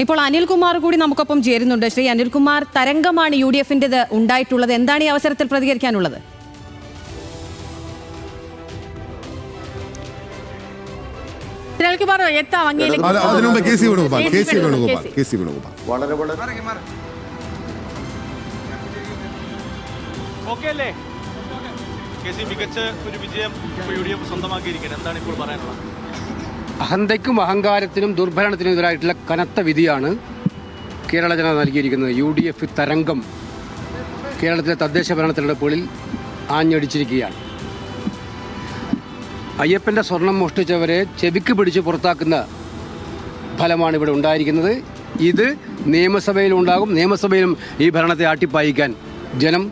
ഇപ്പോൾ അനിൽകുമാർ കൂടി നമുക്കൊപ്പം ചേരുന്നുണ്ട്. ശ്രീ അനിൽകുമാർ, തരംഗമാണ് UDF-ന്റേത് ഉണ്ടായിട്ടുള്ളത്. എന്താണ് ഈ അവസരത്തിൽ പ്രതികരിക്കാനുള്ളത്? അഹന്തയ്ക്കും അഹങ്കാരത്തിനും ദുർഭരണത്തിനും എതിരായിട്ടുള്ള കനത്ത വിധിയാണ് കേരള ജനത നൽകിയിരിക്കുന്നത്. UDF തരംഗം കേരളത്തിലെ തദ്ദേശ ഭരണ തെരഞ്ഞെടുപ്പുകളിൽ ആഞ്ഞടിച്ചിരിക്കുകയാണ്. അയ്യപ്പൻ്റെ സ്വർണം മോഷ്ടിച്ചവരെ ചെവിക്ക് പിടിച്ച് പുറത്താക്കുന്ന ഫലമാണ് ഇവിടെ ഉണ്ടായിരിക്കുന്നത്. ഇത് നിയമസഭയിലുണ്ടാകും. നിയമസഭയിലും ഈ ഭരണത്തെ ആട്ടിപ്പായിക്കാൻ ജനം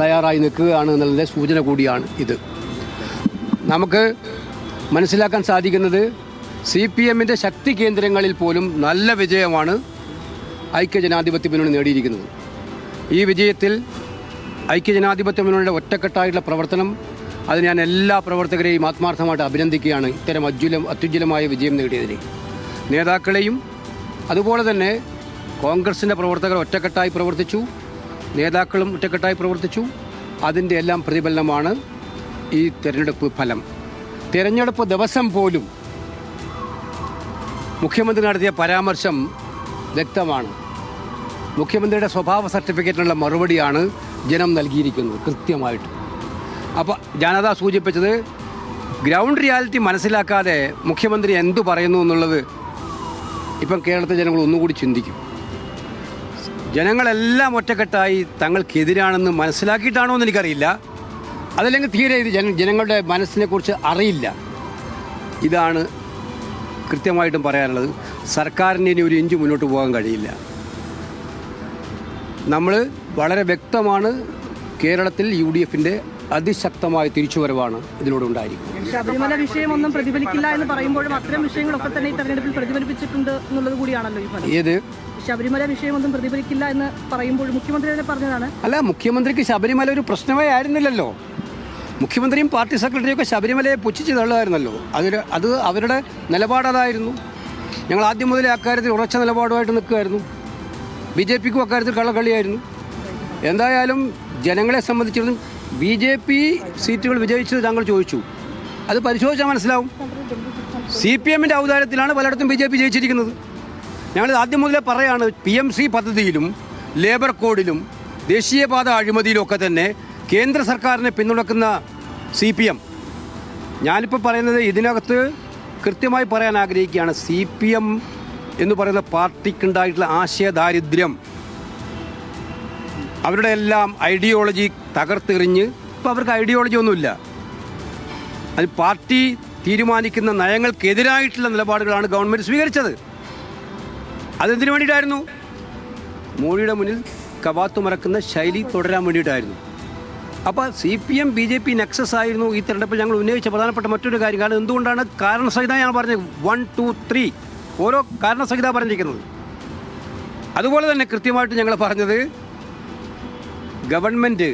തയ്യാറായി നിൽക്കുകയാണ് എന്നുള്ളതിൻ്റെ സൂചന കൂടിയാണ് ഇത്. നമുക്ക് മനസ്സിലാക്കാൻ സാധിക്കുന്നത് CPM-ന്റെ ശക്തി കേന്ദ്രങ്ങളിൽ പോലും നല്ല വിജയമാണ് ഐക്യജനാധിപത്യ മുന്നണി നേടിയിരിക്കുന്നത്. ഈ വിജയത്തിൽ ഐക്യജനാധിപത്യ മുന്നണിയുടെ ഒറ്റക്കെട്ടായിട്ടുള്ള പ്രവർത്തനം, അത് ഞാൻ എല്ലാ പ്രവർത്തകരെയും ആത്മാർത്ഥമായിട്ട് അഭിനന്ദിക്കുകയാണ്. ഇത്തരം അത്യുജ്വലമായ വിജയം നേടിയതിന് നേതാക്കളെയും, അതുപോലെ തന്നെ കോൺഗ്രസിൻ്റെ പ്രവർത്തകർ ഒറ്റക്കെട്ടായി പ്രവർത്തിച്ചു, നേതാക്കളും ഒറ്റക്കെട്ടായി പ്രവർത്തിച്ചു. അതിൻ്റെ എല്ലാം പ്രതിഫലനമാണ് ഈ തെരഞ്ഞെടുപ്പ് ഫലം. തിരഞ്ഞെടുപ്പ് ദിവസം പോലും മുഖ്യമന്ത്രി നടത്തിയ പരാമർശം വ്യക്തമാണ്. മുഖ്യമന്ത്രിയുടെ സ്വഭാവ സർട്ടിഫിക്കറ്റിനുള്ള മറുപടിയാണ് ജനം നൽകിയിരിക്കുന്നത് കൃത്യമായിട്ട്. അപ്പോൾ ജനത സൂചിപ്പിച്ചത് ഗ്രൗണ്ട് റിയാലിറ്റി മനസ്സിലാക്കാതെ മുഖ്യമന്ത്രി എന്തു പറയുന്നു എന്നുള്ളത് ഇപ്പം കേരളത്തിലെ ജനങ്ങൾ ഒന്നുകൂടി ചിന്തിക്കും. ജനങ്ങളെല്ലാം ഒറ്റക്കെട്ടായി തങ്ങൾക്കെതിരാണെന്ന് മനസ്സിലാക്കിയിട്ടാണോ എന്ന് എനിക്കറിയില്ല. അതല്ലെങ്കിൽ തീരെ ഇത് ജനങ്ങളുടെ മനസ്സിനെക്കുറിച്ച് അറിയില്ല. ഇതാണ് കൃത്യമായിട്ടും പറയാനുള്ളത്. സർക്കാരിന് ഇനി ഒരു ഇഞ്ച് മുന്നോട്ട് പോകാൻ കഴിയില്ല. നമ്മൾ വളരെ വ്യക്തമാണ്, കേരളത്തിൽ UDF-ന്റെ അതിശക്തമായ തിരിച്ചുവരവാണ് ഇതിലൂടെ ഉണ്ടായിരിക്കുന്നത്. ശബരിമല വിഷയമൊന്നും പ്രതിഫലിക്കില്ല എന്ന് പറയുമ്പോഴും അത്തരം വിഷയങ്ങളൊക്കെ തന്നെ ഈ തെരഞ്ഞെടുപ്പിൽ പ്രതിഫലിപ്പിച്ചിട്ടുണ്ട് എന്നുള്ളത് കൂടിയാണല്ലോ ഈ ഫലം. ഏത് ശബരിമല വിഷയമൊന്നും പ്രതിഫലിക്കില്ല എന്ന് പറയുമ്പോൾ മുഖ്യമന്ത്രി തന്നെ പറഞ്ഞതാണ്. അല്ല, മുഖ്യമന്ത്രിക്ക് ശബരിമല ഒരു പ്രശ്നമേ ആയിരുന്നില്ലല്ലോ. മുഖ്യമന്ത്രിയും പാർട്ടി സെക്രട്ടറിയൊക്കെ ശബരിമലയെ പുച്ഛിച്ച് തള്ളുമായിരുന്നല്ലോ. അത് അവരുടെ നിലപാടതായിരുന്നു. ഞങ്ങൾ ആദ്യം മുതലേ അക്കാര്യത്തിൽ ഉറച്ച നിലപാടുമായിട്ട് നിൽക്കുമായിരുന്നു. BJPക്കും അക്കാര്യത്തിൽ കള്ളക്കളിയായിരുന്നു. എന്തായാലും ജനങ്ങളെ സംബന്ധിച്ചിടത്തോളം BJP സീറ്റുകൾ വിജയിച്ചത് താങ്കൾ ചോദിച്ചു. അത് പരിശോധിച്ചാൽ മനസ്സിലാവും. CPM-ന്റെ ഔദാര്യത്തിലാണ് പലയിടത്തും BJP ജയിച്ചിരിക്കുന്നത്. ഞങ്ങൾ ആദ്യം മുതലേ പറയാണ്, PMC പദ്ധതിയിലും ലേബർ കോഡിലും ദേശീയപാത അഴിമതിയിലുമൊക്കെ തന്നെ കേന്ദ്ര സർക്കാരിനെ പിന്തുണക്കുന്ന CPM. ഞാനിപ്പോൾ പറയുന്നത് ഇതിനകത്ത് കൃത്യമായി പറയാൻ ആഗ്രഹിക്കുകയാണ്. CPM എന്ന് പറയുന്ന പാർട്ടിക്കുണ്ടായിട്ടുള്ള ആശയദാരിദ്ര്യം, അവരുടെ എല്ലാം ഐഡിയോളജി തകർത്തെറിഞ്ഞ് ഇപ്പോൾ അവർക്ക് ഐഡിയോളജി ഒന്നുമില്ല. അത് പാർട്ടി തീരുമാനിക്കുന്ന നയങ്ങൾക്കെതിരായിട്ടുള്ള നിലപാടുകളാണ് ഗവൺമെൻറ് സ്വീകരിച്ചത്. അതെന്തിനു വേണ്ടിയിട്ടായിരുന്നു? മോഡിയുടെ മുന്നിൽ കവാത്തു മറക്കുന്ന ശൈലി തുടരാൻ വേണ്ടിയിട്ടായിരുന്നു. അപ്പോൾ CPM BJP നെക്സസ് ആയിരുന്നു ഈ തെരഞ്ഞെടുപ്പിൽ ഞങ്ങൾ ഉന്നയിച്ച പ്രധാനപ്പെട്ട മറ്റൊരു കാര്യം. കാരണം എന്തുകൊണ്ടാണ് കാരണസഹിത ഞാൻ പറഞ്ഞത് 1, 2, 3 ഓരോ കാരണസഹിത പറഞ്ഞിരിക്കുന്നത്. അതുപോലെ തന്നെ കൃത്യമായിട്ട് ഞങ്ങൾ പറഞ്ഞത് ഗവൺമെൻറ്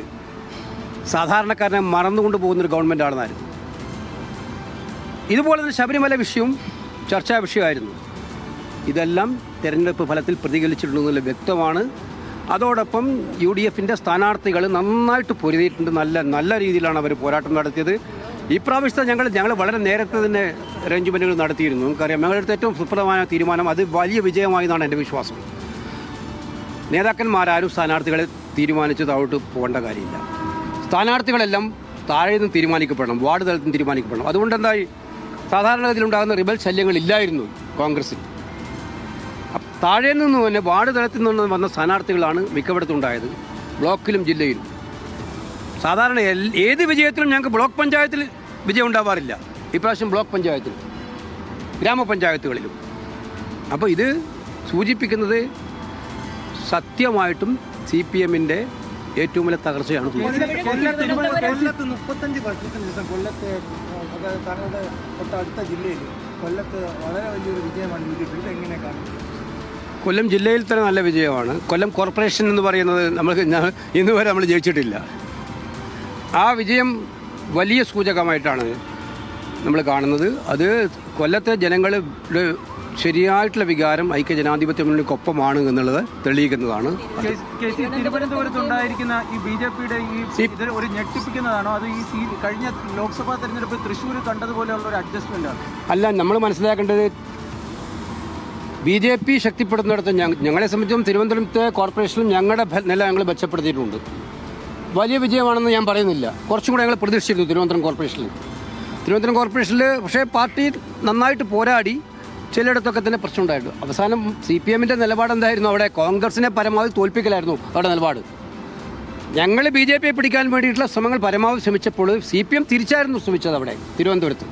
സാധാരണക്കാരനെ മറന്നുകൊണ്ട് പോകുന്നൊരു ഗവൺമെൻറ്റാണെന്നായിരുന്നു. ഇതുപോലെ തന്നെ ശബരിമല വിഷയവും ചർച്ചാ വിഷയമായിരുന്നു. ഇതെല്ലാം തെരഞ്ഞെടുപ്പ് ഫലത്തിൽ പ്രതിഫലിച്ചിട്ടുണ്ടെന്നുള്ള വ്യക്തമാണ്. അതോടൊപ്പം UDF-ന്റെ സ്ഥാനാർത്ഥികൾ നന്നായിട്ട് പൊരുതിയിട്ടുണ്ട്. നല്ല രീതിയിലാണ് അവർ പോരാട്ടം നടത്തിയത്. ഈ പ്രാവശ്യത്തെ ഞങ്ങൾ വളരെ നേരത്തെ തന്നെ അറേഞ്ച്മെൻറ്റുകൾ നടത്തിയിരുന്നു. നമുക്കറിയാം, ഞങ്ങളുടെ ഏറ്റവും സുപ്രധാന തീരുമാനം അത് വലിയ വിജയമായി എന്നാണ് എൻ്റെ വിശ്വാസം. നേതാക്കന്മാരാരും സ്ഥാനാർത്ഥികളെ തീരുമാനിച്ച് താഴോട്ട് പോകേണ്ട കാര്യമില്ല. സ്ഥാനാർത്ഥികളെല്ലാം താഴെ നിന്ന് തീരുമാനിക്കപ്പെടണം, വാർഡ് തലത്തിൽ നിന്ന് തീരുമാനിക്കപ്പെടണം. അതുകൊണ്ട് എന്തായി, സാധാരണഗതിയിലുണ്ടാകുന്ന റിബൽ ശല്യങ്ങളില്ലായിരുന്നു കോൺഗ്രസിൽ. താഴെ നിന്ന് തന്നെ വാർഡ് തലത്തിൽ നിന്ന് വന്ന സ്ഥാനാർത്ഥികളാണ് മിക്കവിടത്തുണ്ടായത്, ബ്ലോക്കിലും ജില്ലയിലും. സാധാരണ ഏത് വിജയത്തിലും ഞങ്ങൾക്ക് ബ്ലോക്ക് പഞ്ചായത്തിൽ വിജയം ഉണ്ടാവാറില്ല. ഇപ്രാവശ്യം ബ്ലോക്ക് പഞ്ചായത്തിലും ഗ്രാമപഞ്ചായത്തുകളിലും. അപ്പോൾ ഇത് സൂചിപ്പിക്കുന്നത് സത്യമായിട്ടും CPM-ന്റെ ഏറ്റവും വലിയ തകർച്ചയാണ്. കൊല്ലത്ത് 35 വർഷത്തിന് ശേഷം കൊല്ലത്തെ താങ്കളുടെ തൊട്ടടുത്ത ജില്ലയിൽ കൊല്ലത്ത് വളരെ വലിയൊരു വിജയമാണ് UDF. ഇതെങ്ങനെ കാണുന്നത്? കൊല്ലം ജില്ലയിൽ തന്നെ നല്ല വിജയമാണ്. കൊല്ലം കോർപ്പറേഷൻ എന്ന് പറയുന്നത് ഇന്ന് വരെ നമ്മൾ ജയിച്ചിട്ടില്ല. ആ വിജയം വലിയ സൂചകമായിട്ടാണ് നമ്മൾ കാണുന്നത്. അത് കൊല്ലത്തെ ജനങ്ങളുടെ ശരിയായിട്ടുള്ള വികാരം ഐക്യജനാധിപത്യ മുന്നണിക്കൊപ്പമാണ് എന്നുള്ളത് തെളിയിക്കുന്നതാണ്. തിരുവനന്തപുരത്ത് ഉണ്ടായിരിക്കുന്ന ഈ BJP-യുടെ ഇത് ഒരു ഞെട്ടിപ്പിക്കുന്നതാണോ അത് ഈ കഴിഞ്ഞ ലോക്സഭാ തെരഞ്ഞെടുപ്പ് തൃശ്ശൂർ കണ്ടതുപോലെയുള്ള ഒരു അഡ്ജസ്റ്റ്മെന്റ് ആണ്? അല്ല, നമ്മൾ മനസ്സിലാക്കേണ്ടത് BJP ശക്തിപ്പെടുന്നിടത്ത് ഞങ്ങളെ സംബന്ധിച്ചും തിരുവനന്തപുരത്തെ കോർപ്പറേഷനിലും ഞങ്ങളുടെ നില ഞങ്ങൾ മെച്ചപ്പെടുത്തിയിട്ടുണ്ട്. വലിയ വിജയമാണെന്ന് ഞാൻ പറയുന്നില്ല. കുറച്ചും കൂടെ ഞങ്ങൾ പ്രതീക്ഷിച്ചിരുന്നു തിരുവനന്തപുരം കോർപ്പറേഷനിൽ. പക്ഷേ പാർട്ടി നന്നായിട്ട് പോരാടി ചിലയിടത്തൊക്കെ തന്നെ പ്രശ്നം ഉണ്ടായിരുന്നു. അവസാനം CPM-ൻ്റെ നിലപാട് എന്തായിരുന്നു? അവിടെ കോൺഗ്രസിനെ പരമാവധി തോൽപ്പിക്കലായിരുന്നു അവരുടെ നിലപാട്. ഞങ്ങൾ BJP-യെ പിടിക്കാൻ വേണ്ടിയിട്ടുള്ള ശ്രമങ്ങൾ പരമാവധി ശ്രമിച്ചപ്പോൾ CPM തിരിച്ചായിരുന്നു ശ്രമിച്ചത് അവിടെ തിരുവനന്തപുരത്ത്.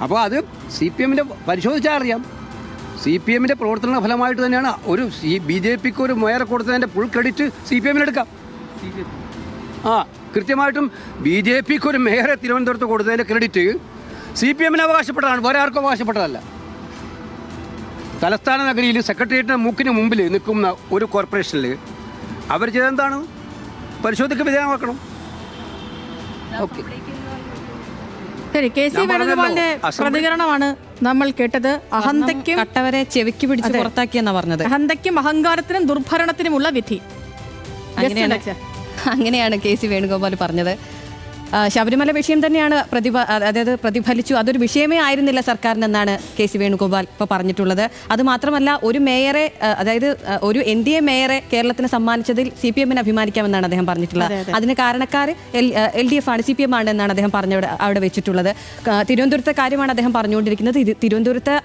അപ്പോൾ അത് CPM-ൻ്റെ പരിശോധിച്ചാൽ അറിയാം. CPM-ൻ്റെ പ്രവർത്തന ഫലമായിട്ട് തന്നെയാണ് ഒരു BJP-ക്ക് ഒരു മേയറെ കൊടുത്തതിൻ്റെ ഫുൾ ക്രെഡിറ്റ് CPM-ന് എടുക്കാം. കൃത്യമായിട്ടും BJP-ക്ക് ഒരു മേയറെ തിരുവനന്തപുരത്ത് കൊടുത്തതിൻ്റെ ക്രെഡിറ്റ് CPM-ന് അവകാശപ്പെട്ടതാണ്, വേറെ ആർക്കും അവകാശപ്പെട്ടതല്ല. തലസ്ഥാന നഗരിയിൽ സെക്രട്ടേറിയറ്റിൻ്റെ മൂക്കിന് മുമ്പിൽ നിൽക്കുന്ന ഒരു കോർപ്പറേഷനിൽ അവർ ചെയ്തെന്താണ്? പരിശോധനയ്ക്ക് വിധേയമാക്കണം. ഓക്കെ, ശരി. KC വേണുഗോപാലിന്റെ പ്രതികരണമാണ് നമ്മൾ കേട്ടത്. അഹന്തയ്ക്കും കട്ടവരെ ചെവിക്ക് പിടിച്ച് പുറത്താക്കിയെന്നാ പറഞ്ഞത്. അഹന്തയ്ക്കും അഹങ്കാരത്തിനും ദുർഭരണത്തിനുമുള്ള വിധി. അങ്ങനെയാണ് KC വേണുഗോപാൽ പറഞ്ഞത്. ശബരിമല വിഷയം തന്നെയാണ് പ്രതിഫലിച്ചു. അതൊരു വിഷയമേ ആയിരുന്നില്ല സർക്കാരിനെന്നാണ് KC വേണുഗോപാൽ ഇപ്പോൾ പറഞ്ഞിട്ടുള്ളത്. അതുമാത്രമല്ല, ഒരു മേയറെ, അതായത് ഒരു NDA മേയറെ കേരളത്തിന് സമ്മാനിച്ചതിൽ CPM-ന് അഭിമാനിക്കാമെന്നാണ് അദ്ദേഹം പറഞ്ഞിട്ടുള്ളത്. അതിന് കാരണക്കാർ LDF ആണ്, CPM ആണ് എന്നാണ് അദ്ദേഹം അവിടെ വെച്ചിട്ടുള്ളത്. തിരുവനന്തപുരത്തെ കാര്യമാണ് അദ്ദേഹം പറഞ്ഞുകൊണ്ടിരിക്കുന്നത്. തിരുവനന്തപുരത്ത്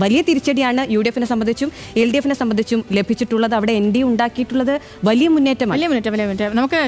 വലിയ തിരിച്ചടിയാണ് UDF-നെ സംബന്ധിച്ചും LDF-നെ സംബന്ധിച്ചും ലഭിച്ചിട്ടുള്ളത്. അവിടെ NDA ഉണ്ടാക്കിയിട്ടുള്ളത് വലിയ മുന്നേറ്റമാണ്. നമുക്ക്